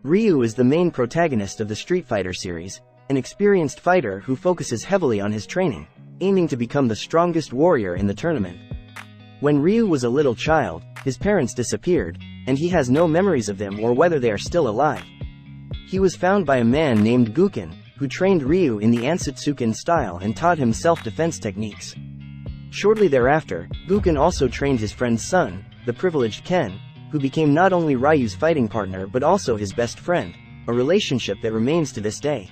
Ryu is the main protagonist of the Street Fighter series, an experienced fighter who focuses heavily on his training, aiming to become the strongest warrior in the tournament. When Ryu was a little child, his parents disappeared, and he has no memories of them or whether they are still alive. He was found by a man named Guken, who trained Ryu in the Ansatsuken style and taught him self-defense techniques. Shortly thereafter, Guken also trained his friend's son, the privileged Ken, who became not only Ryu's fighting partner but also his best friend, a relationship that remains to this day.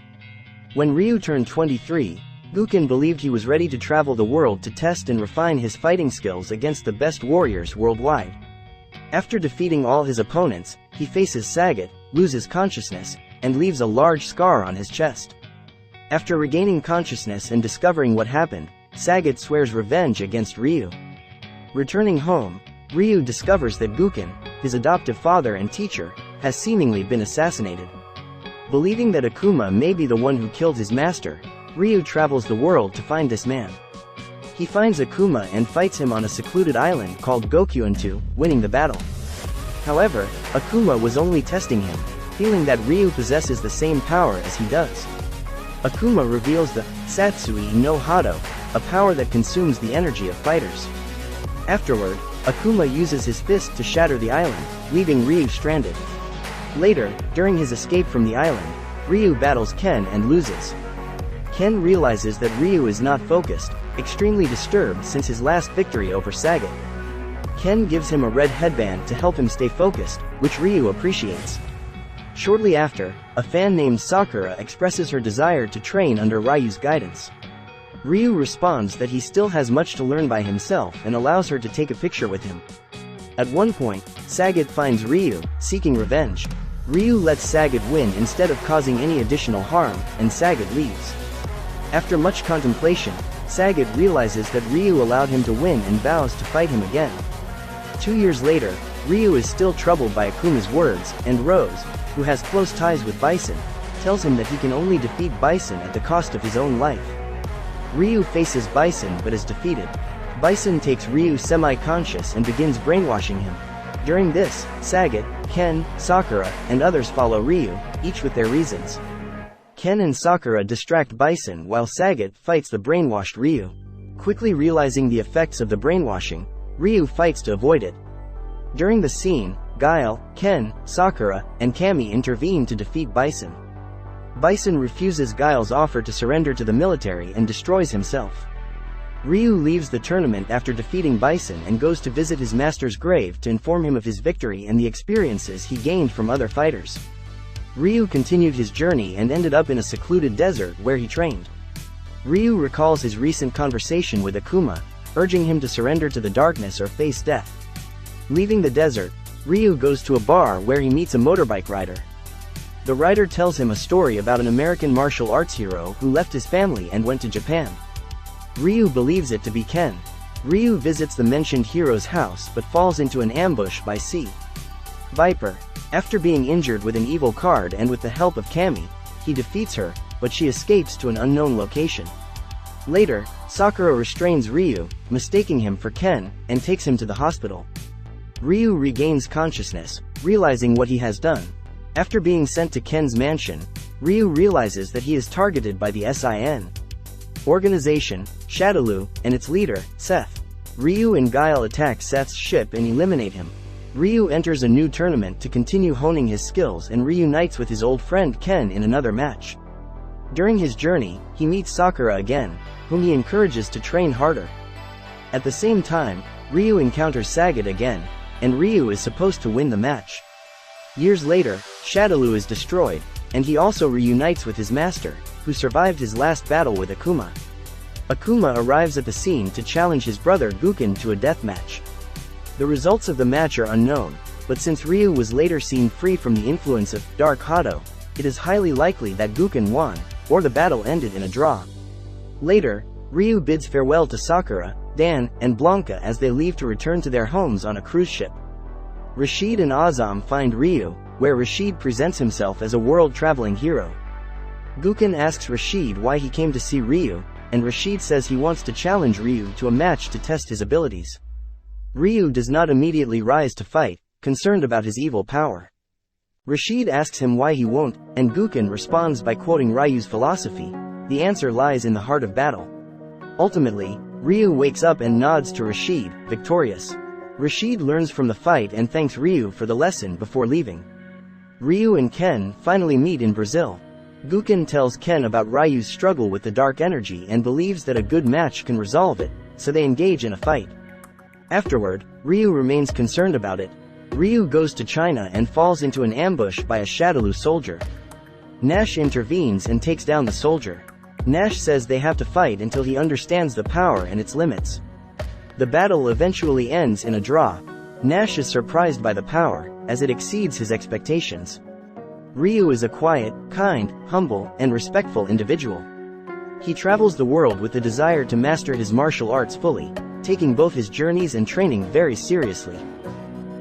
When Ryu turned 23, Guken believed he was ready to travel the world to test and refine his fighting skills against the best warriors worldwide. After defeating all his opponents, he faces Sagat, loses consciousness, and leaves a large scar on his chest. After regaining consciousness and discovering what happened, Sagat swears revenge against Ryu. Returning home, Ryu discovers that Guken, his adoptive father and teacher, has seemingly been assassinated. Believing that Akuma may be the one who killed his master, Ryu travels the world to find this man. He finds Akuma and fights him on a secluded island called Gokyuan-2, winning the battle. However, Akuma was only testing him, feeling that Ryu possesses the same power as he does. Akuma reveals the Satsui no Hado, a power that consumes the energy of fighters. Afterward, Akuma uses his fist to shatter the island, leaving Ryu stranded. Later, during his escape from the island, Ryu battles Ken and loses. Ken realizes that Ryu is not focused, extremely disturbed since his last victory over Sagat. Ken gives him a red headband to help him stay focused, which Ryu appreciates. Shortly after, a fan named Sakura expresses her desire to train under Ryu's guidance. Ryu responds that he still has much to learn by himself and allows her to take a picture with him. At one point, Sagat finds Ryu, seeking revenge. Ryu lets Sagat win instead of causing any additional harm, and Sagat leaves. After much contemplation, Sagat realizes that Ryu allowed him to win and vows to fight him again. 2 years later, Ryu is still troubled by Akuma's words, and Rose, who has close ties with Bison, tells him that he can only defeat Bison at the cost of his own life. Ryu faces Bison but is defeated. Bison takes Ryu semi-conscious and begins brainwashing him. During this, Sagat, Ken, Sakura, and others follow Ryu, each with their reasons. Ken and Sakura distract Bison while Sagat fights the brainwashed Ryu. Quickly realizing the effects of the brainwashing, Ryu fights to avoid it. During the scene, Guile, Ken, Sakura, and Kami intervene to defeat Bison. Bison refuses Guile's offer to surrender to the military and destroys himself. Ryu leaves the tournament after defeating Bison and goes to visit his master's grave to inform him of his victory and the experiences he gained from other fighters. Ryu continued his journey and ended up in a secluded desert where he trained. Ryu recalls his recent conversation with Akuma, urging him to surrender to the darkness or face death. Leaving the desert, Ryu goes to a bar where he meets a motorbike rider. The rider tells him a story about an American martial arts hero who left his family and went to Japan. Ryu believes it to be Ken. Ryu visits the mentioned hero's house but falls into an ambush by C. Viper. After being injured with an evil card and with the help of Kami, he defeats her, but she escapes to an unknown location. Later, Sakura restrains Ryu, mistaking him for Ken, and takes him to the hospital. Ryu regains consciousness, realizing what he has done. After being sent to Ken's mansion, Ryu realizes that he is targeted by the SIN organization, Shadaloo, and its leader, Seth. Ryu and Guile attack Seth's ship and eliminate him. Ryu enters a new tournament to continue honing his skills and reunites with his old friend Ken in another match. During his journey, he meets Sakura again, whom he encourages to train harder. At the same time, Ryu encounters Sagat again, and Ryu is supposed to win the match. Years later, Shadaloo is destroyed, and he also reunites with his master, who survived his last battle with Akuma. Akuma arrives at the scene to challenge his brother Guken to a death match. The results of the match are unknown, but since Ryu was later seen free from the influence of Dark Hado, it is highly likely that Guken won, or the battle ended in a draw. Later, Ryu bids farewell to Sakura, Dan, and Blanca as they leave to return to their homes on a cruise ship. Rashid and Azam find Ryu, where Rashid presents himself as a world-traveling hero. Guken asks Rashid why he came to see Ryu, and Rashid says he wants to challenge Ryu to a match to test his abilities. Ryu does not immediately rise to fight, concerned about his evil power. Rashid asks him why he won't, and Guken responds by quoting Ryu's philosophy: "The answer lies in the heart of battle." Ultimately, Ryu wakes up and nods to Rashid, victorious. Rashid learns from the fight and thanks Ryu for the lesson before leaving. Ryu and Ken finally meet in Brazil. Guken tells Ken about Ryu's struggle with the dark energy and believes that a good match can resolve it, so they engage in a fight. Afterward, Ryu remains concerned about it. Ryu goes to China and falls into an ambush by a Shadaloo soldier. Nash intervenes and takes down the soldier. Nash says they have to fight until he understands the power and its limits. The battle eventually ends in a draw. Nash is surprised by the power, as it exceeds his expectations. Ryu is a quiet, kind, humble, and respectful individual. He travels the world with the desire to master his martial arts fully, taking both his journeys and training very seriously.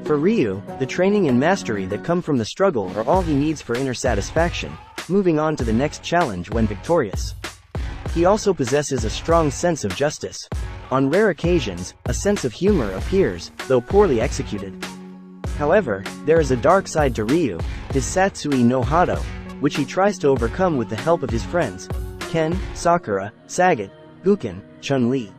For Ryu, the training and mastery that come from the struggle are all he needs for inner satisfaction, moving on to the next challenge when victorious. He also possesses a strong sense of justice. On rare occasions, a sense of humor appears, though poorly executed. However, there is a dark side to Ryu, his Satsui no Hado, which he tries to overcome with the help of his friends: Ken, Sakura, Sagat, Guken, Chun-Li.